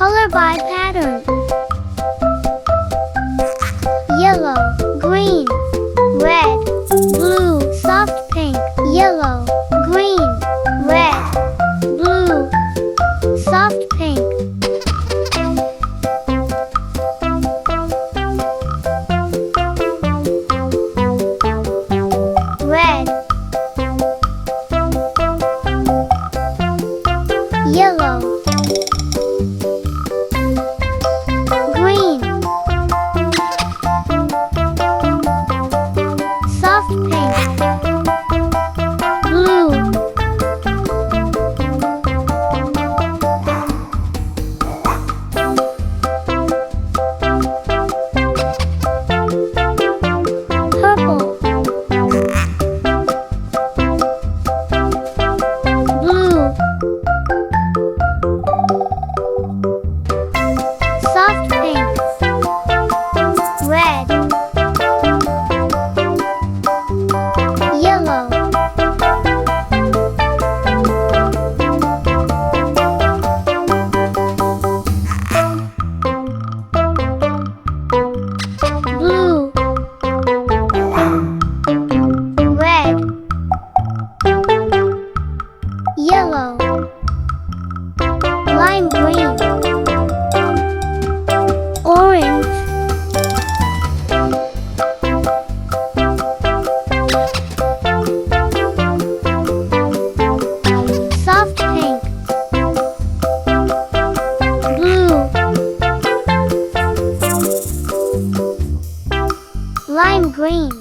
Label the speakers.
Speaker 1: Color by pattern. Yellow, green, red, blue, soft pink. Yellow, green, red, blue, soft pink. Red, yellow, green, soft pink, blue, purple, blue, soft pink, red, yellow, blue, red, yellow, lime green, orange, soft pink, blue, lime green.